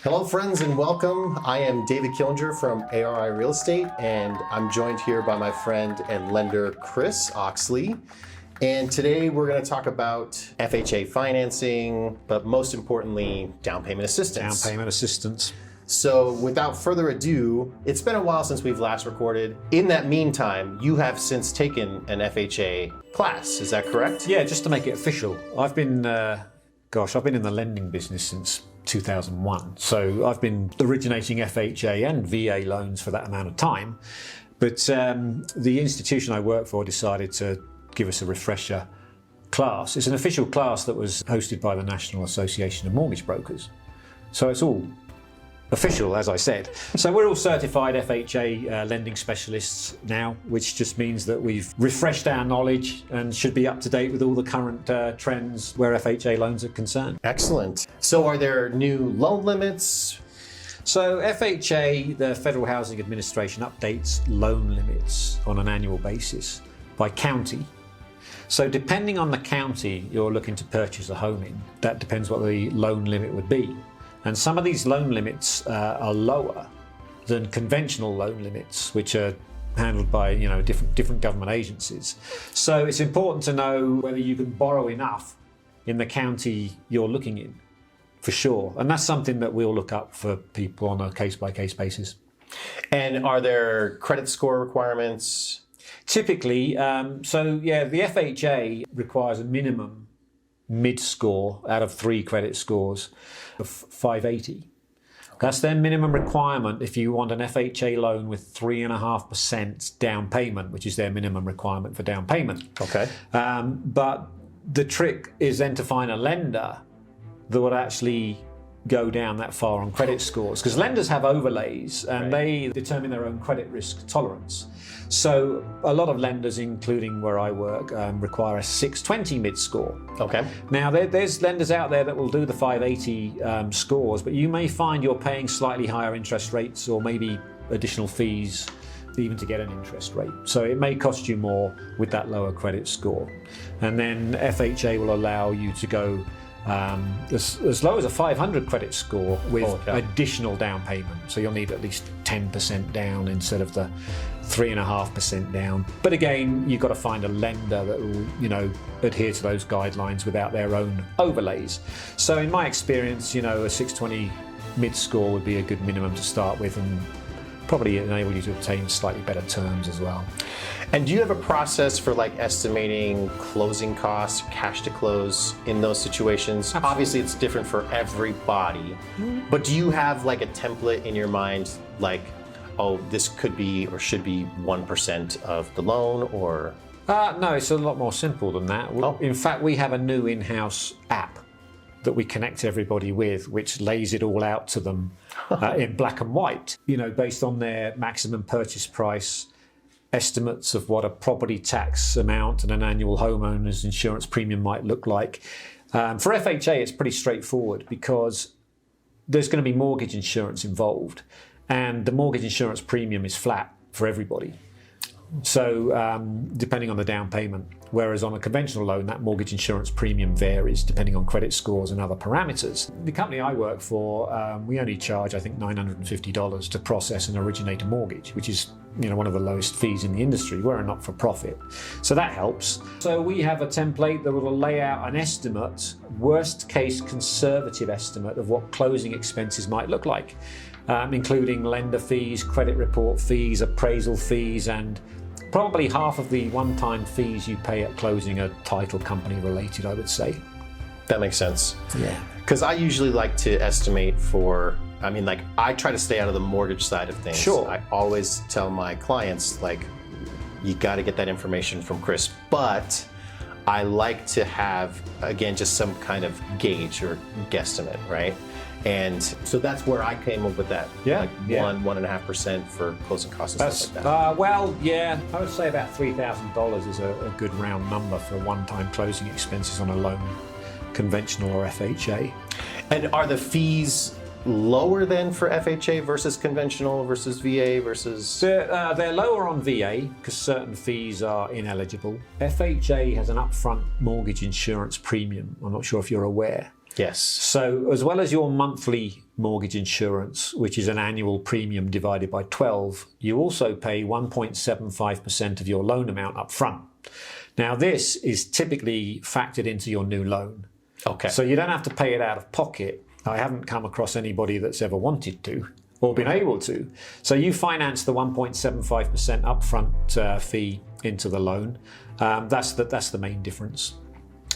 Hello friends and welcome. I am David Killinger from ARI Real Estate and I'm joined here by my friend and lender Chris Oxley. And today we're going to talk about FHA financing, but most importantly, down payment assistance. Down payment assistance. So without further ado, it's been a while since we've last recorded. In that meantime, you have since taken an FHA class, is that correct? Yeah, just to make it official. I've been in the lending business since 2001. So I've been originating FHA and VA loans for that amount of time. But the institution I work for decided to give us a refresher class. It's an official class that was hosted by the National Association of Mortgage Brokers. So it's all official, as I said. So we're all certified FHA lending specialists now, which just means that we've refreshed our knowledge and should be up to date with all the current trends where FHA loans are concerned. Excellent. So are there new loan limits? So FHA, the Federal Housing Administration, updates loan limits on an annual basis by county. So depending on the county you're looking to purchase a home in, that depends what the loan limit would be. And some of these loan limits are lower than conventional loan limits, which are handled by different government agencies. So it's important to know whether you can borrow enough in the county you're looking in, for sure. And that's something that we'll look up for people on a case-by-case basis. And are there credit score requirements? Typically, the FHA requires a minimum mid-score out of 3 credit scores of 580. That's their minimum requirement if you want an FHA loan with 3.5% down payment, which is their minimum requirement for down payment. Okay. But the trick is then to find a lender that would actually go down that far on credit scores, because lenders have overlays and they determine their own credit risk tolerance. So a lot of lenders, including where I work, require a 620 mid-score. Okay. Now there's lenders out there that will do the 580 scores, but you may find you're paying slightly higher interest rates or maybe additional fees even to get an interest rate. So it may cost you more with that lower credit score. And then FHA will allow you to go as low as a 500 credit score with additional down payment. So you'll need at least 10% down instead of the 3.5% down. But again, you've got to find a lender that will, adhere to those guidelines without their own overlays. So in my experience, a 620 mid-score would be a good minimum to start with and probably enable you to obtain slightly better terms as well. And do you have a process for estimating closing costs, cash to close in those situations? Absolutely. Obviously it's different for everybody, but do you have a template in your mind this could be or should be 1% of the loan or? No, it's a lot more simple than that. In fact, we have a new in-house app that we connect everybody with, which lays it all out to them in black and white, based on their maximum purchase price, estimates of what a property tax amount and an annual homeowner's insurance premium might look like. For FHA, it's pretty straightforward because there's going to be mortgage insurance involved, and the mortgage insurance premium is flat for everybody. So depending on the down payment, whereas on a conventional loan, that mortgage insurance premium varies depending on credit scores and other parameters. The company I work for, we only charge, I think, $950 to process and originate a mortgage, which is one of the lowest fees in the industry. We're a not-for-profit, so that helps. So we have a template that will lay out an estimate, worst-case conservative estimate of what closing expenses might look like, including lender fees, credit report fees, appraisal fees, and probably half of the one-time fees you pay at closing are title company related, I would say. That makes sense. Yeah. Because I usually like to estimate for, I try to stay out of the mortgage side of things. Sure. I always tell my clients, you got to get that information from Chris, but I like to have, again, just some kind of gauge or guesstimate, right? And so that's where I came up with that. 1.5% for closing costs and stuff like that. I would say about $3,000 is a good round number for one-time closing expenses on a loan, conventional or FHA. And are the fees lower then for FHA versus conventional versus VA versus? They're lower on VA because certain fees are ineligible. FHA has an upfront mortgage insurance premium. I'm not sure if you're aware. Yes. So as well as your monthly mortgage insurance, which is an annual premium divided by 12, you also pay 1.75% of your loan amount up front. Now, this is typically factored into your new loan. Okay. So you don't have to pay it out of pocket. I haven't come across anybody that's ever wanted to or been able to. So you finance the 1.75% upfront fee into the loan. That's the main difference.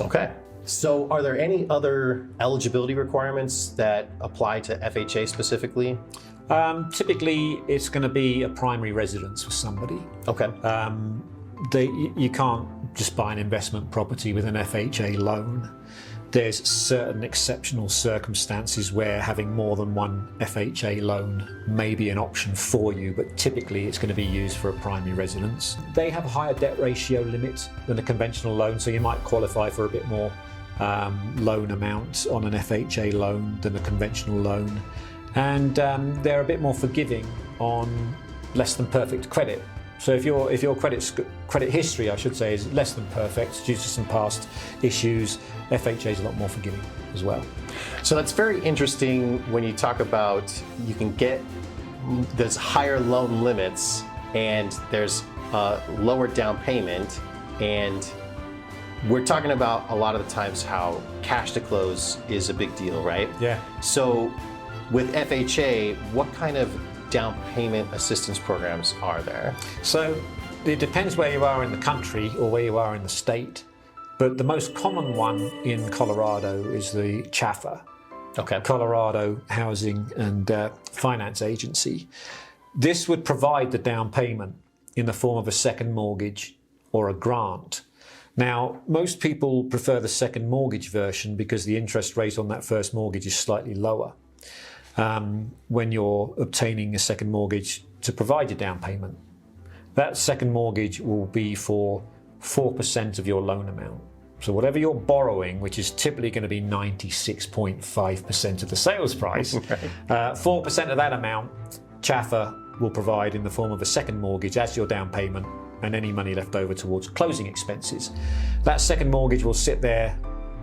Okay. So are there any other eligibility requirements that apply to FHA specifically? Typically, it's going to be a primary residence for somebody. Okay. You can't just buy an investment property with an FHA loan. There's certain exceptional circumstances where having more than one FHA loan may be an option for you, but typically it's going to be used for a primary residence. They have a higher debt ratio limit than a conventional loan, so you might qualify for a bit more loan amount on an FHA loan than a conventional loan. And they're a bit more forgiving on less than perfect credit. So if your credit history, I should say, is less than perfect due to some past issues, FHA is a lot more forgiving as well. So that's very interesting when you talk about there's higher loan limits and there's lower down payment, and we're talking about a lot of the times how cash to close is a big deal, right? Yeah. So with FHA, what kind of down payment assistance programs are there? So it depends where you are in the country or where you are in the state, but the most common one in Colorado is the CHFA, Okay. Colorado Housing and Finance Agency. This would provide the down payment in the form of a second mortgage or a grant. Now, most people prefer the second mortgage version because the interest rate on that first mortgage is slightly lower when you're obtaining a second mortgage to provide your down payment. That second mortgage will be for 4% of your loan amount. So whatever you're borrowing, which is typically going to be 96.5% of the sales price, 4% of that amount, CHFA will provide in the form of a second mortgage as your down payment and any money left over towards closing expenses. That second mortgage will sit there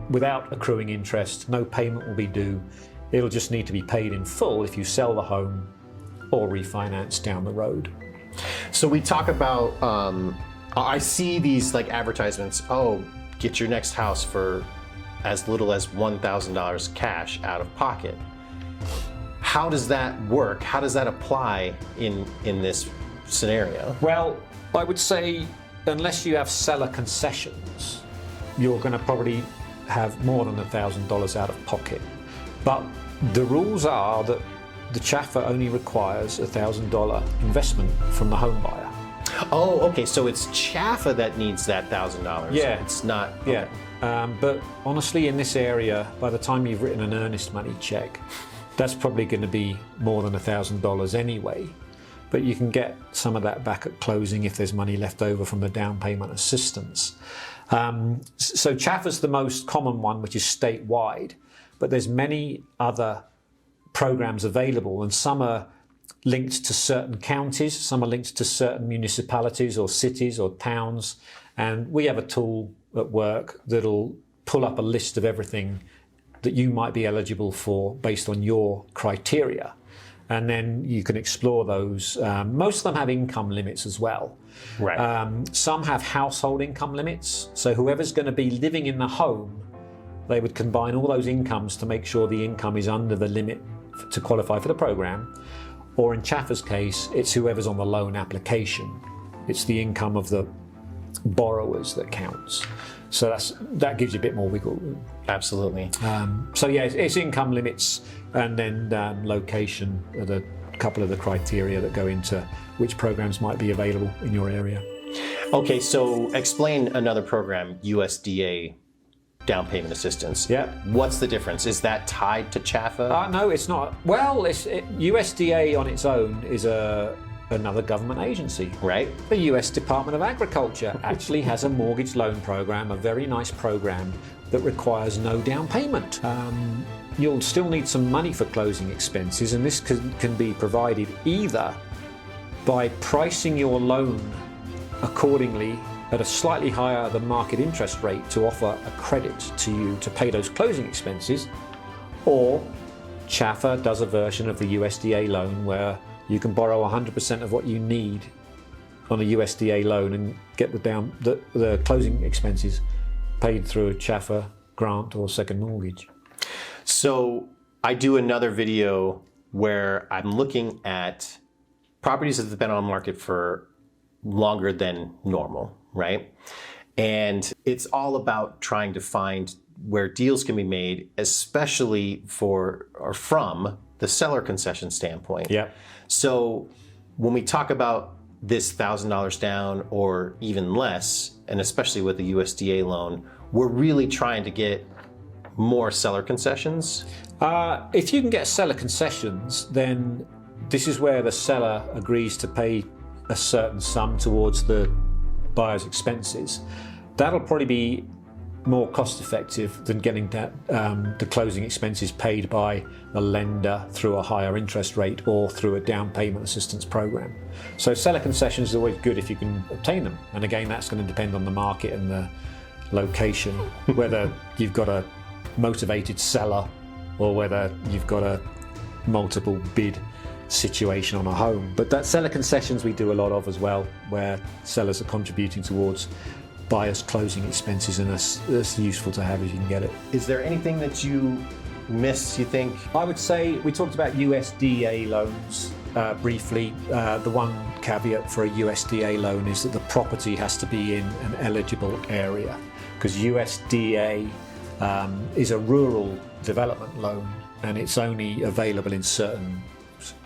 without accruing interest, no payment will be due. It'll just need to be paid in full if you sell the home or refinance down the road. So we talk about, I see these like advertisements, get your next house for as little as $1,000 cash out of pocket. How does that work? How does that apply in this scenario? Well, I would say unless you have seller concessions, you're going to probably have more than $1,000 out of pocket. But the rules are that the CHFA only requires a $1,000 investment from the home buyer. Oh, okay. So it's CHFA that needs that $1,000. Yeah. It's not. Okay. Yeah. But honestly, in this area, by the time you've written an earnest money check, that's probably going to be more than $1,000 anyway. But you can get some of that back at closing if there's money left over from the down payment assistance. So CHFA's the most common one, which is statewide. But there's many other programs available, and some are linked to certain counties, some are linked to certain municipalities or cities or towns. And we have a tool at work that'll pull up a list of everything that you might be eligible for based on your criteria. And then you can explore those. Most of them have income limits as well. Right. Some have household income limits. So whoever's going to be living in the home, they would combine all those incomes to make sure the income is under the limit to qualify for the program. Or in CHFA's case, it's whoever's on the loan application. It's the income of the borrowers that counts. So that gives you a bit more wiggle room. Absolutely. So yeah, it's income limits and then location are the couple of the criteria that go into which programs might be available in your area. Okay, so explain another program, USDA down payment assistance. Yeah. What's the difference? Is that tied to CHFA? No, it's not. Well, USDA on its own is another government agency. Right. The US Department of Agriculture actually has a mortgage loan program, a very nice program that requires no down payment. You'll still need some money for closing expenses, and this can be provided either by pricing your loan accordingly at a slightly higher than market interest rate to offer a credit to you to pay those closing expenses, or Chaffer does a version of the USDA loan where you can borrow 100% of what you need on a USDA loan and get the closing expenses paid through a Chaffer grant or second mortgage. So I do another video where I'm looking at properties that have been on the market for longer than normal, right? And it's all about trying to find where deals can be made, especially for or from the seller concession standpoint. Yeah. So when we talk about this $1,000 down or even less, and especially with the USDA loan, we're really trying to get more seller concessions. If you can get seller concessions, then this is where the seller agrees to pay a certain sum towards the buyer's expenses. That'll probably be more cost effective than getting that, the closing expenses paid by the lender through a higher interest rate or through a down payment assistance program. So seller concessions are always good if you can obtain them. And again, that's going to depend on the market and the location, whether you've got a motivated seller or whether you've got a multiple bid situation on a home. But that seller concessions we do a lot of as well, where sellers are contributing towards buyers' closing expenses, and that's useful to have if you can get it. Is there anything that you missed, you think? I would say we talked about USDA loans briefly. The one caveat for a USDA loan is that the property has to be in an eligible area, because USDA is a rural development loan and it's only available in certain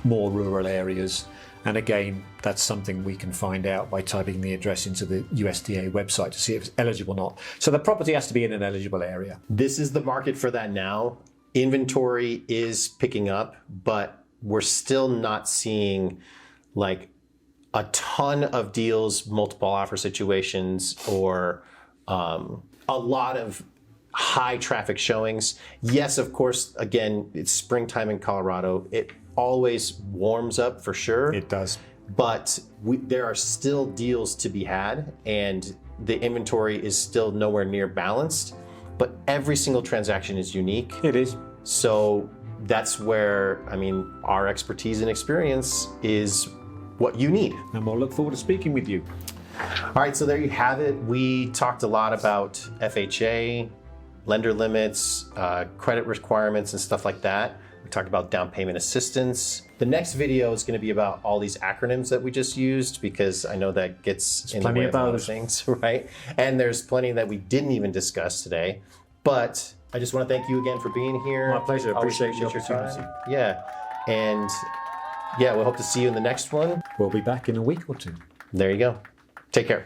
more rural areas. And again, that's something we can find out by typing the address into the USDA website to see if it's eligible or not. So the property has to be in an eligible area. This is the market for that now. Inventory is picking up, but we're still not seeing like a ton of deals, multiple offer situations, or a lot of high traffic showings. Yes, of course, again, it's springtime in Colorado. It always warms up for sure. It does. But there are still deals to be had, and the inventory is still nowhere near balanced, but every single transaction is unique. It is. So that's where, I mean, our expertise and experience is what you need. And we'll look forward to speaking with you. All right, so there you have it. We talked a lot about FHA, lender limits, credit requirements, and stuff like that. We talked about down payment assistance. The next video is going to be about all these acronyms that we just used, because I know that gets in the way of a lot of things, right? And there's plenty that we didn't even discuss today. But I just want to thank you again for being here. My pleasure. Appreciate your time. opportunity. Yeah. And yeah, we'll hope to see you in the next one. We'll be back in a week or two. There you go. Take care.